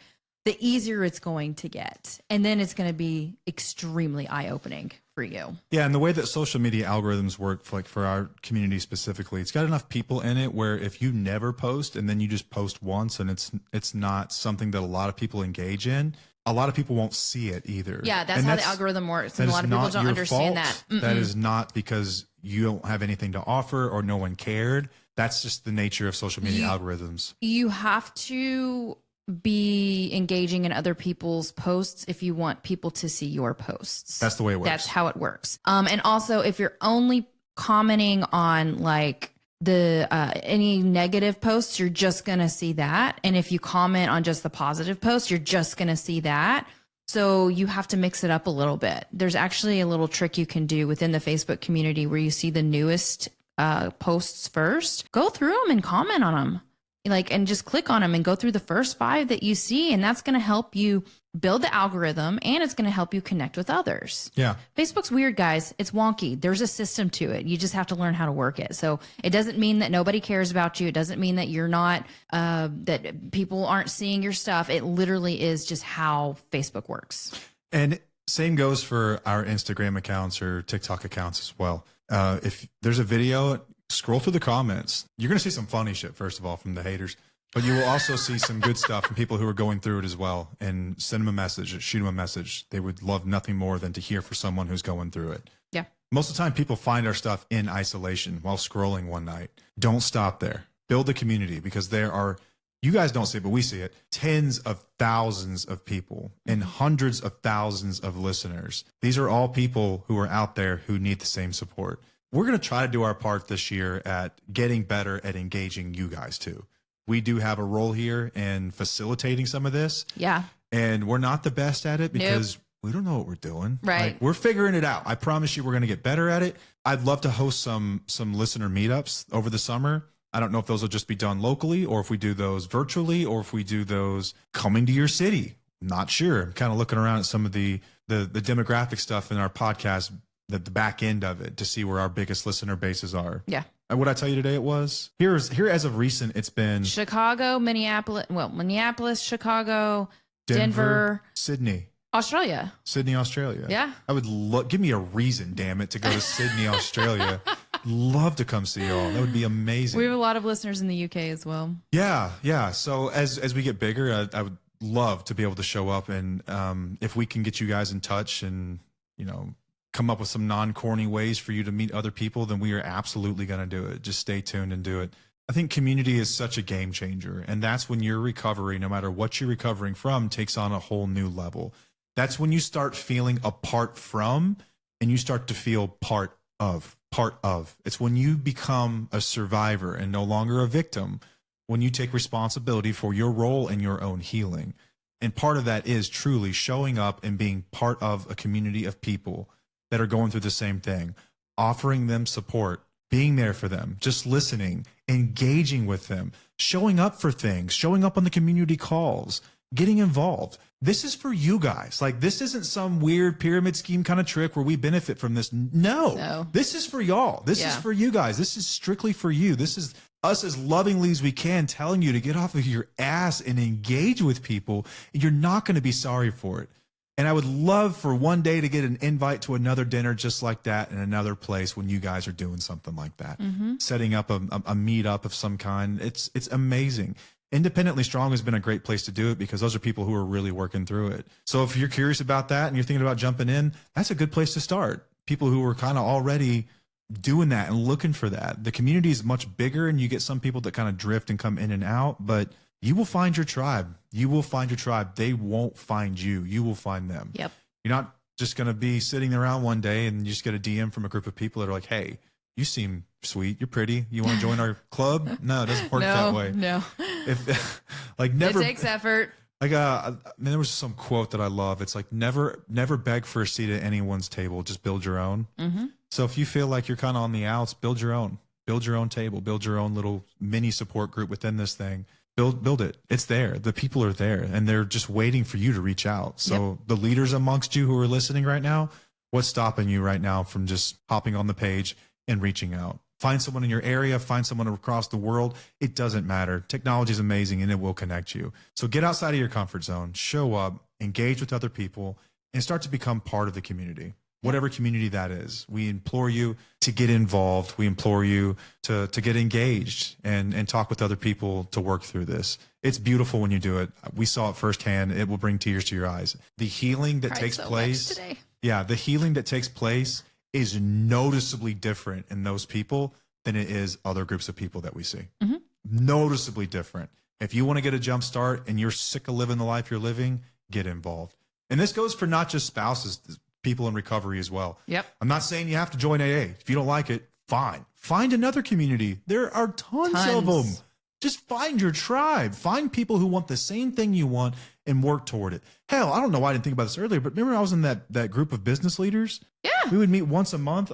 the easier it's going to get. And then it's going to be extremely eye-opening for you. Yeah, and the way that social media algorithms work, for our community specifically, it's got enough people in it where if you never post and then you just post once and it's not something that a lot of people engage in, a lot of people won't see it either. Yeah, that's And how the algorithm works. And a that lot is of people not don't your understand fault. that. That is not because you don't have anything to offer or no one cared. That's just the nature of social media algorithms. You have to be engaging in other people's posts if you want people to see your posts. That's the way it works. That's how it works. And also, if you're only commenting on like the any negative posts, you're just gonna see that. And if you comment on just the positive posts, you're just gonna see that. So you have to mix it up a little bit. There's actually a little trick you can do within the Facebook community where you see the newest posts first. Go through them and comment on them. And just click on them and go through the first 5 that you see. And that's going to help you build the algorithm, and it's going to help you connect with others. Yeah. Facebook's weird, guys. It's wonky. There's a system to it. You just have to learn how to work it. So it doesn't mean that nobody cares about you. It doesn't mean that you're not, that people aren't seeing your stuff. It literally is just how Facebook works. And same goes for our Instagram accounts or TikTok accounts as well. If there's a video, scroll through the comments. You're going to see some funny shit, first of all, from the haters. But you will also see some good stuff from people who are going through it as well. And send them a message, shoot them a message. They would love nothing more than to hear from someone who's going through it. Yeah. Most of the time, people find our stuff in isolation while scrolling one night. Don't stop there. Build a community, because there are, you guys don't see it, but we see it, tens of thousands of people and hundreds of thousands of listeners. These are all people who are out there who need the same support. We're going to try to do our part this year at getting better at engaging you guys too. We do have a role here in facilitating some of this. Yeah. And we're not the best at it because we don't know what we're doing. Right. Like, we're figuring it out. I promise you we're going to get better at it. I'd love to host some listener meetups over the summer. I don't know if those will just be done locally or if we do those virtually or if we do those coming to your city. Not sure. I'm kind of looking around at some of the demographic stuff in our podcast, the back end of it, to see where our biggest listener bases are. Yeah. And what I tell you today, it was here as of recent, it's been Chicago, Minneapolis, Chicago, Denver, Sydney, Australia. Yeah. I would give me a reason, damn it, to go to Sydney, Australia. Love to come see y'all. That would be amazing. We have a lot of listeners in the UK as well. Yeah. So as we get bigger, I would love to be able to show up, and if we can get you guys in touch and come up with some non-corny ways for you to meet other people, then we are absolutely going to do it. Just stay tuned and do it. I think community is such a game changer, and that's when your recovery, no matter what you're recovering from, takes on a whole new level. That's when you start feeling apart from, and you start to feel part of. It's when you become a survivor and no longer a victim, when you take responsibility for your role in your own healing. And part of that is truly showing up and being part of a community of people that are going through the same thing, offering them support, being there for them, just listening, engaging with them, showing up for things, showing up on the community calls, getting involved. This is for you guys. Like, this isn't some weird pyramid scheme kind of trick where we benefit from this. No. This is for y'all. This is for you guys. This is strictly for you. This is us as lovingly as we can telling you to get off of your ass and engage with people. You're not going to be sorry for it. And I would love for one day to get an invite to another dinner just like that in another place when you guys are doing something like that, setting up a meetup of some kind. It's amazing. Independently Strong has been a great place to do it because those are people who are really working through it. So if you're curious about that and you're thinking about jumping in, that's a good place to start. People who are kind of already doing that and looking for that. The community is much bigger and you get some people that kind of drift and come in and out, but you will find your tribe. You will find your tribe. They won't find you. You will find them. Yep. You're not just going to be sitting around one day and you just get a DM from a group of people that are like, hey, you seem sweet. You're pretty. You want to join our club? No, it doesn't work that way. No. If like never It takes effort. like I mean, there was some quote that I love. It's like never beg for a seat at anyone's table. Just build your own. So if you feel like you're kind of on the outs, build your own. Build your own table. Build your own little mini support group within this thing. Build it. It's there. The people are there, and they're just waiting for you to reach out. So the leaders amongst you who are listening right now, what's stopping you right now from just hopping on the page and reaching out? Find someone in your area, find someone across the world. It doesn't matter. Technology is amazing and it will connect you. So get outside of your comfort zone, show up, engage with other people, and start to become part of the community. Whatever community that is. We implore you to get involved. We implore you to get engaged and talk with other people to work through this. It's beautiful when you do it. We saw it firsthand. It will bring tears to your eyes. The healing that Cried takes so much place. today. Yeah, the healing that takes place is noticeably different in those people than it is other groups of people that we see. Noticeably different. If you want to get a jump start and you're sick of living the life you're living, get involved. And this goes for not just spouses, people in recovery as well. Yep. I'm not saying you have to join AA. If you don't like it, fine. Find another community. There are tons of them. Just find your tribe. Find people who want the same thing you want and work toward it. Hell, I don't know why I didn't think about this earlier, but remember I was in that group of business leaders? Yeah. We would meet once a month.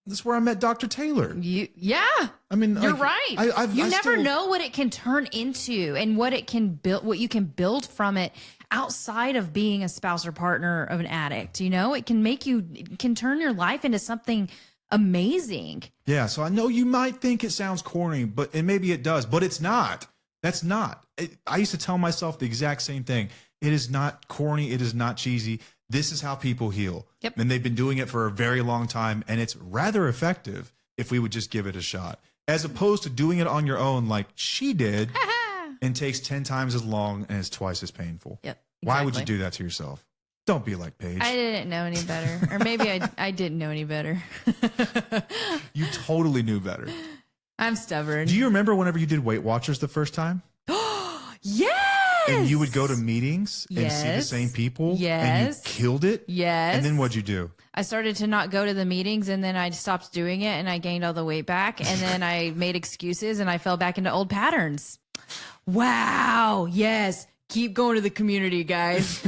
This is where I met Dr. Taylor. Yeah. I mean, You're like, right. You I never still know what it can turn into and what it can build, what you can build from it outside of being a spouse or partner of an addict. You know, it can turn your life into something amazing. Yeah. So I know you might think it sounds corny, and maybe it does, but it's not. That's not. I used to tell myself the exact same thing. It is not corny. It is not cheesy. This is how people heal. Yep. And they've been doing it for a very long time. And it's rather effective if we would just give it a shot, as opposed to doing it on your own like she did and takes 10 times as long and is twice as painful. Yep. Why would you exactly. do that to yourself? Don't be like Paige. I didn't know any better. Or maybe I didn't know any better. You totally knew better. I'm stubborn. Do you remember whenever you did Weight Watchers the first time? Yes. And you would go to meetings and see the Yes. same people? And you Yes. killed it? Yes. And then what'd you do? I started to not go to the meetings, and then I stopped doing it, and I gained all the weight back, and then I made excuses, and I fell back into old patterns. Wow. Yes. Keep going to the community, guys.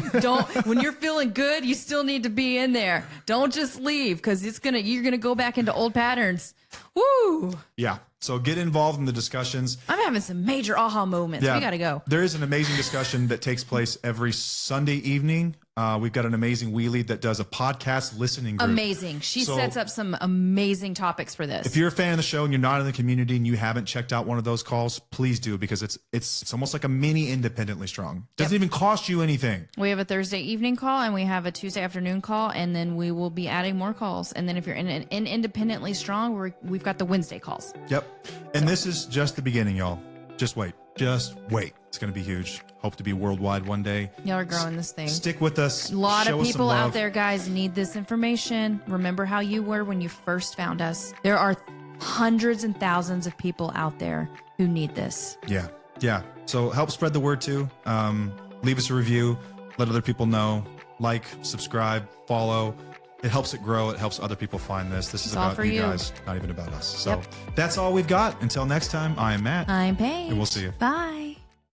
When you're feeling good, you still need to be in there. Don't just leave, because you're gonna go back into old patterns. Woo. Yeah. So get involved in the discussions. I'm having some major aha moments. Yeah. We gotta go. There is an amazing discussion that takes place every Sunday evening. We've got an amazing wheelie that does a podcast listening group. Amazing. She So- sets up some amazing topics for this. If you're a fan of the show and you're not in the community and you haven't checked out one of those calls, please do, because it's almost like a mini Independently Strong. Doesn't even cost you anything. We have a Thursday evening call and we have a Tuesday afternoon call, and then we will be adding more calls. And then if you're in Independently Strong, we've got the Wednesday calls. Yep. And this is just the beginning, y'all. Just wait. Just wait. It's going to be huge. Hope to be worldwide one day. Y'all are growing this thing. Stick with us. A lot Show of us some people out love. there, guys, need this information. Remember how you were when you first found us. There are hundreds and thousands of people out there who need this. Yeah. Yeah. So help spread the word too. Leave us a review. Let other people know. Like, subscribe, follow. It helps it grow. It helps other people find this. This is It's all about for you you. guys, not even about us. So Yep. that's all we've got. Until next time, I am Matt. I'm Paige. And we'll see you. Bye.